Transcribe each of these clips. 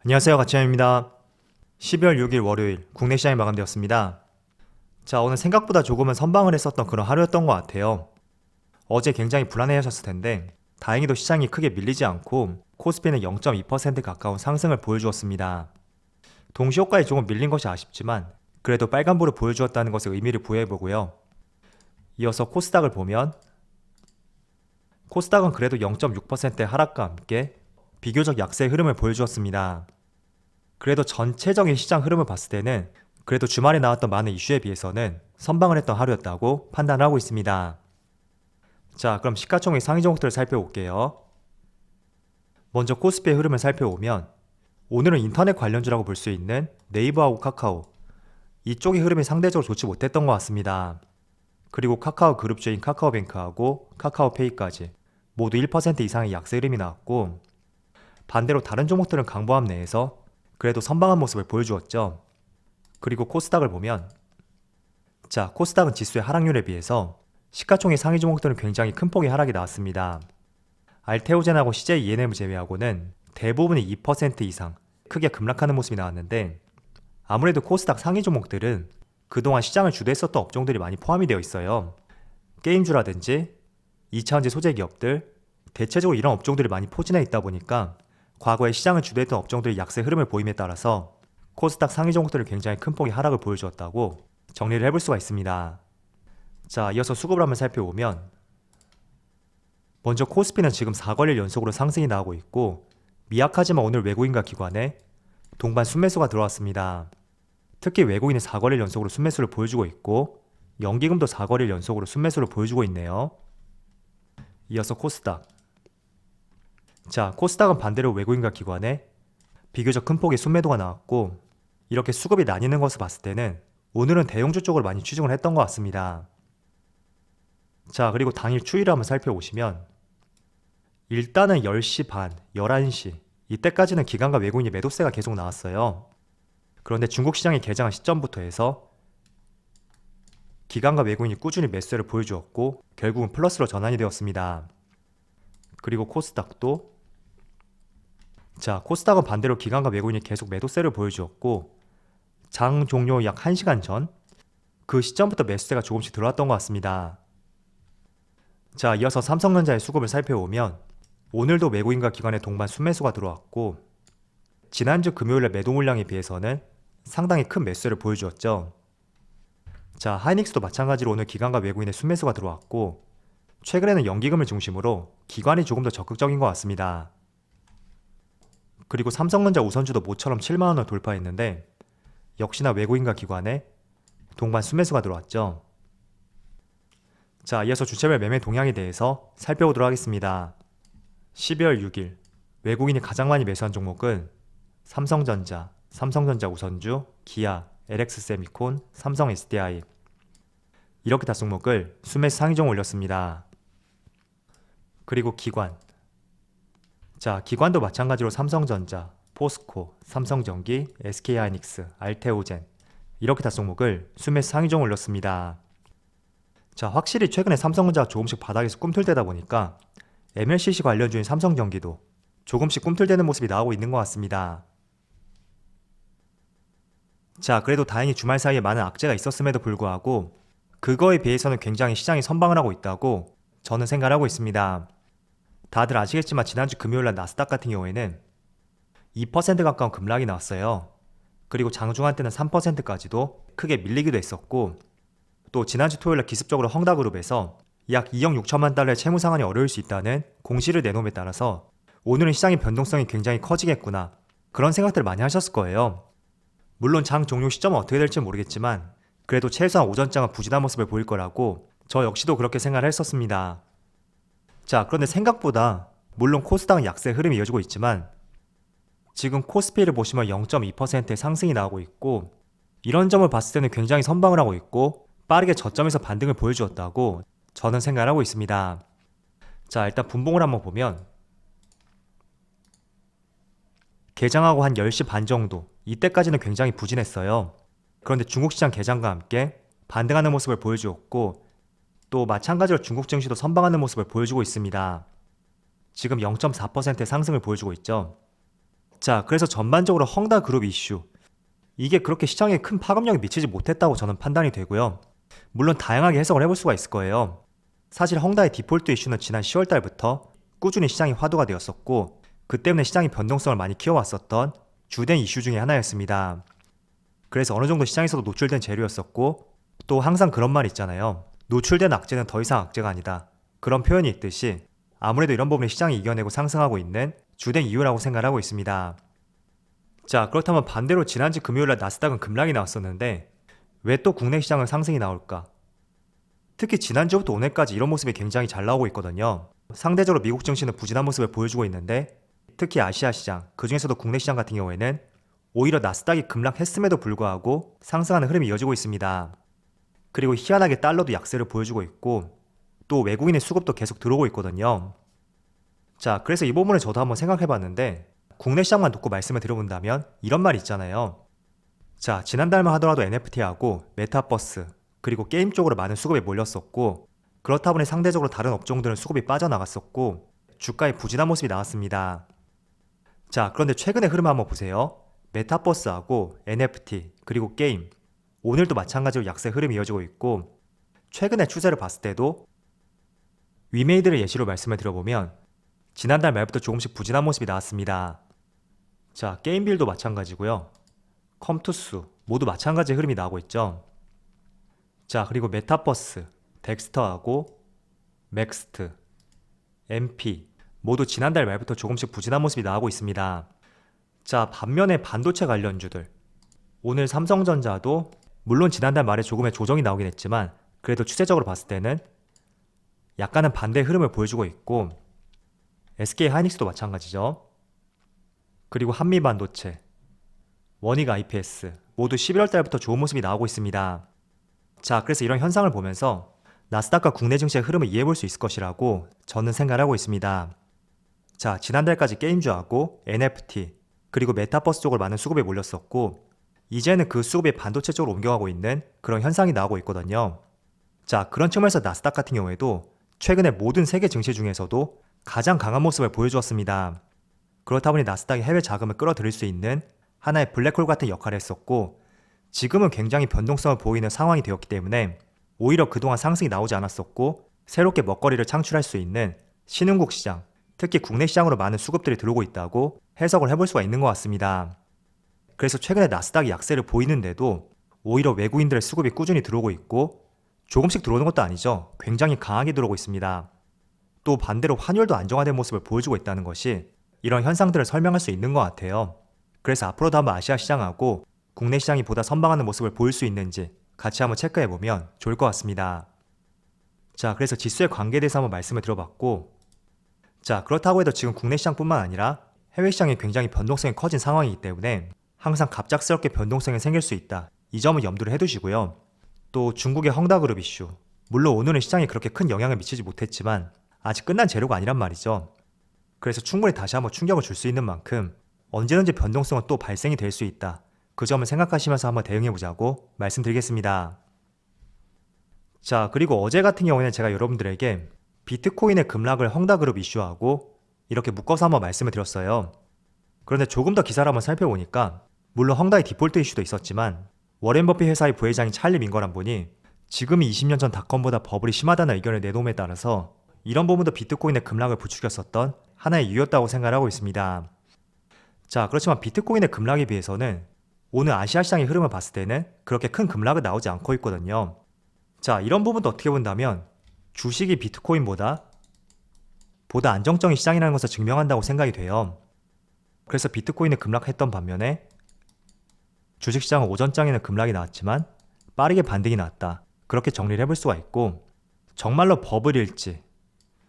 안녕하세요, 가치현입니다. 12월 6일 월요일 국내 시장이 마감되었습니다. 자, 오늘 생각보다 조금은 선방을 했었던 그런 하루였던 것 같아요. 어제 굉장히 불안해하셨을 텐데 다행히도 시장이 크게 밀리지 않고 코스피는 0.2% 가까운 상승을 보여주었습니다. 동시효과에 조금 밀린 것이 아쉽지만 그래도 빨간불을 보여주었다는 것에 의미를 부여해보고요. 이어서 코스닥을 보면 코스닥은 그래도 0.6%의 하락과 함께 비교적 약세의 흐름을 보여주었습니다. 그래도 전체적인 시장 흐름을 봤을 때는 그래도 주말에 나왔던 많은 이슈에 비해서는 선방을 했던 하루였다고 판단을 하고 있습니다. 자, 그럼 시가총액 상위 종목들을 살펴볼게요. 먼저 코스피의 흐름을 살펴보면 오늘은 인터넷 관련주라고 볼 수 있는 네이버하고 카카오, 이쪽의 흐름이 상대적으로 좋지 못했던 것 같습니다. 그리고 카카오 그룹주인 카카오뱅크하고 카카오페이까지 모두 1% 이상의 약세 흐름이 나왔고, 반대로 다른 종목들은 강보합 내에서 그래도 선방한 모습을 보여주었죠. 그리고 코스닥을 보면 자, 코스닥은 지수의 하락률에 비해서 시가총액 상위 종목들은 굉장히 큰 폭의 하락이 나왔습니다. 알테오젠하고 CJ ENM을 제외하고는 대부분이 2% 이상 크게 급락하는 모습이 나왔는데, 아무래도 코스닥 상위 종목들은 그동안 시장을 주도했었던 업종들이 많이 포함이 되어 있어요. 게임주라든지 2차전지 소재 기업들, 대체적으로 이런 업종들이 많이 포진해 있다 보니까 과거에 시장을 주도했던 업종들이 약세 흐름을 보임에 따라서 코스닥 상위 종목들을 굉장히 큰 폭의 하락을 보여주었다고 정리를 해볼 수가 있습니다. 자, 이어서 수급을 한번 살펴보면 먼저 코스피는 지금 4거래일 연속으로 상승이 나오고 있고, 미약하지만 오늘 외국인과 기관에 동반 순매수가 들어왔습니다. 특히 외국인이 4거래일 연속으로 순매수를 보여주고 있고, 연기금도 4거래일 연속으로 순매수를 보여주고 있네요. 이어서 코스닥. 자, 코스닥은 반대로 외국인과 기관에 비교적 큰 폭의 순매도가 나왔고, 이렇게 수급이 나뉘는 것을 봤을 때는 오늘은 대형주 쪽으로 많이 추중을 했던 것 같습니다. 자, 그리고 당일 추이를 한번 살펴보시면 일단은 10시 반, 11시 이때까지는 기관과 외국인이 매도세가 계속 나왔어요. 그런데 중국 시장이 개장한 시점부터 해서 기관과 외국인이 꾸준히 매수세를 보여주었고 결국은 플러스로 전환이 되었습니다. 그리고 코스닥도 자, 코스닥은 반대로 기관과 외국인이 계속 매도세를 보여주었고, 장 종료 약 1시간 전 그 시점부터 매수세가 조금씩 들어왔던 것 같습니다. 자, 이어서 삼성전자의 수급을 살펴보면 오늘도 외국인과 기관의 동반 순매수가 들어왔고, 지난주 금요일에 매도 물량에 비해서는 상당히 큰 매수세를 보여주었죠. 자, 하이닉스도 마찬가지로 오늘 기관과 외국인의 순매수가 들어왔고, 최근에는 연기금을 중심으로 기관이 조금 더 적극적인 것 같습니다. 그리고 삼성전자 우선주도 모처럼 7만원을 돌파했는데 역시나 외국인과 기관의 동반 순매수가 들어왔죠. 자, 이어서 주체별 매매 동향에 대해서 살펴보도록 하겠습니다. 12월 6일 외국인이 가장 많이 매수한 종목은 삼성전자, 삼성전자 우선주, 기아, LX세미콘, 삼성 SDI, 이렇게 다 종목을 순매수 상위종 올렸습니다. 그리고 기관. 자, 기관도 마찬가지로 삼성전자, 포스코, 삼성전기, SK하이닉스, 알테오젠, 이렇게 다 종목을 순매수 상위종 올렸습니다. 자, 확실히 최근에 삼성전자가 조금씩 바닥에서 꿈틀대다 보니까 MLCC 관련주인 삼성전기도 조금씩 꿈틀대는 모습이 나오고 있는 것 같습니다. 자, 그래도 다행히 주말 사이에 많은 악재가 있었음에도 불구하고 그거에 비해서는 굉장히 시장이 선방을 하고 있다고 저는 생각을 하고 있습니다. 다들 아시겠지만 지난주 금요일날 나스닥 같은 경우에는 2% 가까운 급락이 나왔어요. 그리고 장중한 때는 3%까지도 크게 밀리기도 했었고, 또 지난주 토요일날 기습적으로 헝다그룹에서 약 2억 6천만 달러의 채무 상환이 어려울 수 있다는 공시를 내놓음에 따라서 오늘은 시장의 변동성이 굉장히 커지겠구나, 그런 생각들을 많이 하셨을 거예요. 물론 장 종료 시점은 어떻게 될지 모르겠지만 그래도 최소한 오전장은 부진한 모습을 보일 거라고 저 역시도 그렇게 생각을 했었습니다. 자, 그런데 생각보다 물론 코스닥은 약세 흐름이 이어지고 있지만 지금 코스피를 보시면 0.2%의 상승이 나오고 있고, 이런 점을 봤을 때는 굉장히 선방을 하고 있고 빠르게 저점에서 반등을 보여주었다고 저는 생각을 하고 있습니다. 자, 일단 분봉을 한번 보면 개장하고 한 10시 반 정도 이때까지는 굉장히 부진했어요. 그런데 중국 시장 개장과 함께 반등하는 모습을 보여주었고, 또 마찬가지로 중국 증시도 선방하는 모습을 보여주고 있습니다. 지금 0.4%의 상승을 보여주고 있죠. 자, 그래서 전반적으로 헝다 그룹 이슈. 이게 그렇게 시장에 큰 파급력이 미치지 못했다고 저는 판단이 되고요. 물론 다양하게 해석을 해볼 수가 있을 거예요. 사실 헝다의 디폴트 이슈는 지난 10월 달부터 꾸준히 시장이 화두가 되었었고, 그 때문에 시장이 변동성을 많이 키워왔었던 주된 이슈 중에 하나였습니다. 그래서 어느 정도 시장에서도 노출된 재료였었고, 또 항상 그런 말 있잖아요. 노출된 악재는 더 이상 악재가 아니다. 그런 표현이 있듯이 아무래도 이런 부분을 시장이 이겨내고 상승하고 있는 주된 이유라고 생각하고 있습니다. 자, 그렇다면 반대로 지난주 금요일날 나스닥은 급락이 나왔었는데 왜 또 국내 시장은 상승이 나올까? 특히 지난주부터 오늘까지 이런 모습이 굉장히 잘 나오고 있거든요. 상대적으로 미국 증시는 부진한 모습을 보여주고 있는데 특히 아시아 시장, 그중에서도 국내 시장 같은 경우에는 오히려 나스닥이 급락했음에도 불구하고 상승하는 흐름이 이어지고 있습니다. 그리고 희한하게 달러도 약세를 보여주고 있고 또 외국인의 수급도 계속 들어오고 있거든요. 자, 그래서 이 부분을 저도 한번 생각해봤는데 국내 시장만 놓고 말씀을 드려본다면 이런 말이 있잖아요. 자, 지난달만 하더라도 NFT하고 메타버스 그리고 게임 쪽으로 많은 수급이 몰렸었고 그렇다 보니 상대적으로 다른 업종들은 수급이 빠져나갔었고 주가의 부진한 모습이 나왔습니다. 자, 그런데 최근의 흐름 한번 보세요. 메타버스하고 NFT 그리고 게임 오늘도 마찬가지로 약세 흐름이 이어지고 있고 최근의 추세를 봤을 때도 위메이드를 예시로 말씀을 드려보면 지난달 말부터 조금씩 부진한 모습이 나왔습니다. 자, 게임빌도 마찬가지고요. 컴투스 모두 마찬가지의 흐름이 나오고 있죠. 자, 그리고 메타버스, 덱스터하고 맥스트, MP 모두 지난달 말부터 조금씩 부진한 모습이 나오고 있습니다. 자, 반면에 반도체 관련주들 오늘 삼성전자도 물론 지난달 말에 조금의 조정이 나오긴 했지만 그래도 추세적으로 봤을 때는 약간은 반대의 흐름을 보여주고 있고 SK하이닉스도 마찬가지죠. 그리고 한미반도체, 원익 IPS 모두 11월 달부터 좋은 모습이 나오고 있습니다. 자, 그래서 이런 현상을 보면서 나스닥과 국내 증시의 흐름을 이해해볼 수 있을 것이라고 저는 생각하고 있습니다. 자, 지난달까지 게임주하고 NFT 그리고 메타버스 쪽으로 많은 수급이 몰렸었고 이제는 그 수급이 반도체 쪽으로 옮겨가고 있는 그런 현상이 나오고 있거든요. 자, 그런 측면에서 나스닥 같은 경우에도 최근에 모든 세계 증시 중에서도 가장 강한 모습을 보여주었습니다. 그렇다 보니 나스닥이 해외 자금을 끌어들일 수 있는 하나의 블랙홀 같은 역할을 했었고 지금은 굉장히 변동성을 보이는 상황이 되었기 때문에 오히려 그동안 상승이 나오지 않았었고 새롭게 먹거리를 창출할 수 있는 신흥국 시장, 특히 국내 시장으로 많은 수급들이 들어오고 있다고 해석을 해볼 수가 있는 것 같습니다. 그래서 최근에 나스닥이 약세를 보이는데도 오히려 외국인들의 수급이 꾸준히 들어오고 있고 조금씩 들어오는 것도 아니죠. 굉장히 강하게 들어오고 있습니다. 또 반대로 환율도 안정화된 모습을 보여주고 있다는 것이 이런 현상들을 설명할 수 있는 것 같아요. 그래서 앞으로도 한번 아시아 시장하고 국내 시장이 보다 선방하는 모습을 보일 수 있는지 같이 한번 체크해보면 좋을 것 같습니다. 자, 그래서 지수의 관계에 대해서 한번 말씀을 들어봤고 자, 그렇다고 해도 지금 국내 시장뿐만 아니라 해외 시장이 굉장히 변동성이 커진 상황이기 때문에 항상 갑작스럽게 변동성이 생길 수 있다. 이 점은 염두를 해두시고요. 또 중국의 헝다그룹 이슈 물론 오늘은 시장에 그렇게 큰 영향을 미치지 못했지만 아직 끝난 재료가 아니란 말이죠. 그래서 충분히 다시 한번 충격을 줄 수 있는 만큼 언제든지 변동성은 또 발생이 될 수 있다. 그 점을 생각하시면서 한번 대응해보자고 말씀드리겠습니다. 자, 그리고 어제 같은 경우에는 제가 여러분들에게 비트코인의 급락을 헝다그룹 이슈하고 이렇게 묶어서 한번 말씀을 드렸어요. 그런데 조금 더 기사를 한번 살펴보니까 물론 헝다의 디폴트 이슈도 있었지만 워렌 버핏 회사의 부회장인 찰리 밍거란 분이 지금이 20년 전 닷컴보다 버블이 심하다는 의견을 내놓음에 따라서 이런 부분도 비트코인의 급락을 부추겼었던 하나의 이유였다고 생각하고 있습니다. 자, 그렇지만 비트코인의 급락에 비해서는 오늘 아시아 시장의 흐름을 봤을 때는 그렇게 큰 급락은 나오지 않고 있거든요. 자, 이런 부분도 어떻게 본다면 주식이 비트코인보다 안정적인 시장이라는 것을 증명한다고 생각이 돼요. 그래서 비트코인이 급락했던 반면에 주식시장은 오전장에는 급락이 나왔지만 빠르게 반등이 나왔다. 그렇게 정리를 해볼 수가 있고 정말로 버블일지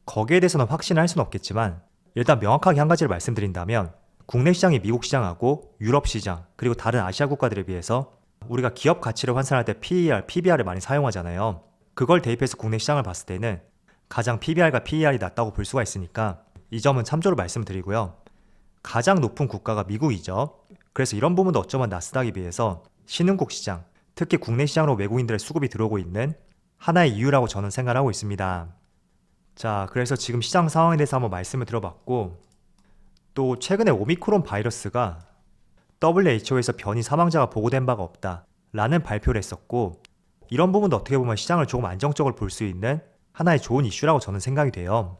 거기에 대해서는 확신을 할 수는 없겠지만 일단 명확하게 한 가지를 말씀드린다면 국내 시장이 미국 시장하고 유럽 시장 그리고 다른 아시아 국가들에 비해서 우리가 기업 가치를 환산할 때 PER, PBR을 많이 사용하잖아요. 그걸 대입해서 국내 시장을 봤을 때는 가장 PBR과 PER이 낮다고 볼 수가 있으니까 이 점은 참조로 말씀드리고요. 가장 높은 국가가 미국이죠. 그래서 이런 부분도 어쩌면 나스닥에 비해서 신흥국 시장, 특히 국내 시장으로 외국인들의 수급이 들어오고 있는 하나의 이유라고 저는 생각하고 있습니다. 자, 그래서 지금 시장 상황에 대해서 한번 말씀을 들어봤고 또 최근에 오미크론 바이러스가 WHO에서 변이 사망자가 보고된 바가 없다 라는 발표를 했었고, 이런 부분도 어떻게 보면 시장을 조금 안정적으로 볼 수 있는 하나의 좋은 이슈라고 저는 생각이 돼요.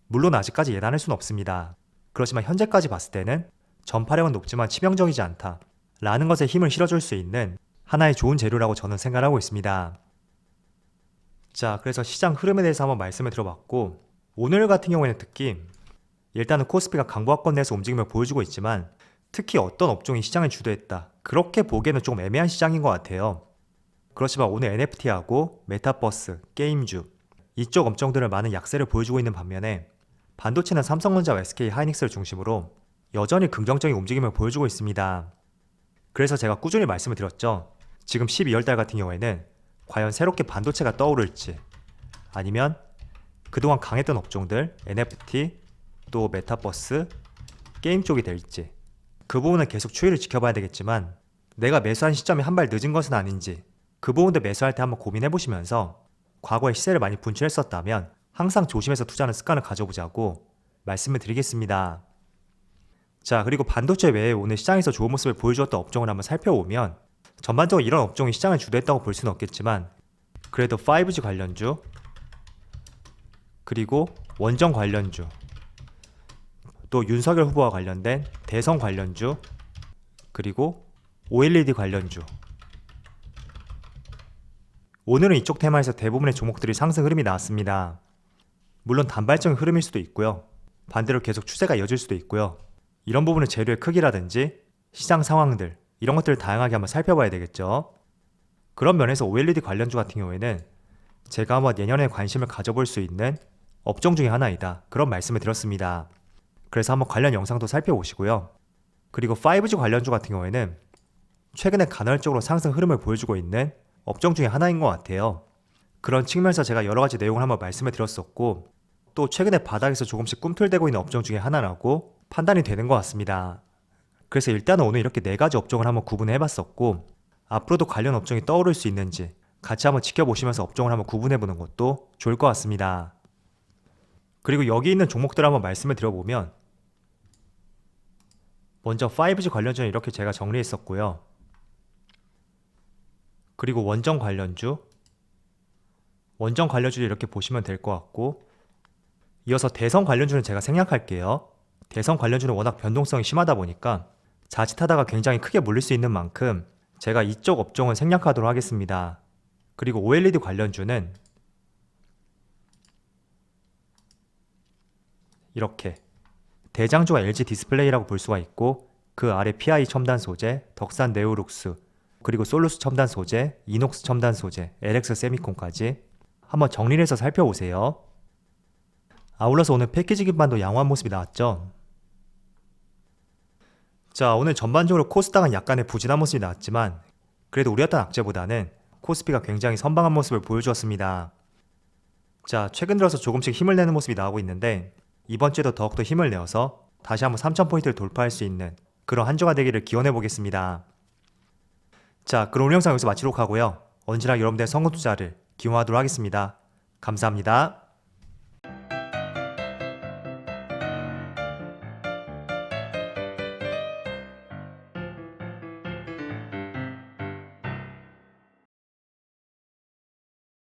물론 아직까지 예단할 수는 없습니다. 그렇지만 현재까지 봤을 때는 전파력은 높지만 치명적이지 않다 라는 것에 힘을 실어줄 수 있는 하나의 좋은 재료라고 저는 생각하고 있습니다. 자, 그래서 시장 흐름에 대해서 한번 말씀을 들어봤고, 오늘 같은 경우에는 특히 일단은 코스피가 강보합권 내에서 움직임을 보여주고 있지만 특히 어떤 업종이 시장을 주도했다, 그렇게 보기에는 조금 애매한 시장인 것 같아요. 그렇지만 오늘 NFT하고 메타버스, 게임주 이쪽 업종들은 많은 약세를 보여주고 있는 반면에 반도체는 삼성전자와 SK 하이닉스를 중심으로 여전히 긍정적인 움직임을 보여주고 있습니다. 그래서 제가 꾸준히 말씀을 드렸죠. 지금 12월달 같은 경우에는 과연 새롭게 반도체가 떠오를지, 아니면 그동안 강했던 업종들 NFT, 또 메타버스, 게임 쪽이 될지, 그 부분은 계속 추이를 지켜봐야 되겠지만 내가 매수한 시점이 한 발 늦은 것은 아닌지 그 부분도 매수할 때 한번 고민해 보시면서 과거에 시세를 많이 분출했었다면 항상 조심해서 투자하는 습관을 가져보자고 말씀을 드리겠습니다. 자, 그리고 반도체 외에 오늘 시장에서 좋은 모습을 보여주었던 업종을 한번 살펴보면 전반적으로 이런 업종이 시장을 주도했다고 볼 수는 없겠지만 그래도 5G 관련주, 그리고 원전 관련주, 또 윤석열 후보와 관련된 대선 관련주, 그리고 OLED 관련주, 오늘은 이쪽 테마에서 대부분의 종목들이 상승 흐름이 나왔습니다. 물론 단발적인 흐름일 수도 있고요, 반대로 계속 추세가 이어질 수도 있고요. 이런 부분은 재료의 크기라든지 시장 상황들, 이런 것들을 다양하게 한번 살펴봐야 되겠죠. 그런 면에서 OLED 관련주 같은 경우에는 제가 한번 내년에 관심을 가져볼 수 있는 업종 중에 하나이다, 그런 말씀을 드렸습니다. 그래서 한번 관련 영상도 살펴보시고요. 그리고 5G 관련주 같은 경우에는 최근에 간헐적으로 상승 흐름을 보여주고 있는 업종 중에 하나인 것 같아요. 그런 측면에서 제가 여러 가지 내용을 한번 말씀을 드렸었고, 또 최근에 바닥에서 조금씩 꿈틀대고 있는 업종 중에 하나라고 판단이 되는 것 같습니다. 그래서 일단은 오늘 이렇게 4가지 업종을 한번 구분해 봤었고, 앞으로도 관련 업종이 떠오를 수 있는지 같이 한번 지켜보시면서 업종을 한번 구분해 보는 것도 좋을 것 같습니다. 그리고 여기 있는 종목들 한번 말씀을 드려보면, 먼저 5G 관련주는 이렇게 제가 정리했었고요. 그리고 원전 관련주도 이렇게 보시면 될 것 같고, 이어서 대선 관련주는 제가 생략할게요. 대선 관련주는 워낙 변동성이 심하다 보니까 자칫하다가 굉장히 크게 몰릴 수 있는 만큼 제가 이쪽 업종은 생략하도록 하겠습니다. 그리고 OLED 관련주는 이렇게 대장주가 LG 디스플레이라고 볼 수가 있고, 그 아래 PI 첨단 소재, 덕산 네오룩스, 그리고 솔루스 첨단 소재, 이녹스 첨단 소재, LX 세미콘까지 한번 정리를 해서 살펴보세요. 아울러서 오늘 패키지 기반도 양호한 모습이 나왔죠. 자, 오늘 전반적으로 코스닥은 약간의 부진한 모습이 나왔지만 그래도 우려했던 악재보다는 코스피가 굉장히 선방한 모습을 보여주었습니다. 자, 최근 들어서 조금씩 힘을 내는 모습이 나오고 있는데 이번 주에도 더욱더 힘을 내어서 다시 한번 3000포인트를 돌파할 수 있는 그런 한 주가 되기를 기원해 보겠습니다. 자, 그럼 오늘 영상 여기서 마치도록 하고요. 언제나 여러분들의 성공 투자를 기원하도록 하겠습니다. 감사합니다.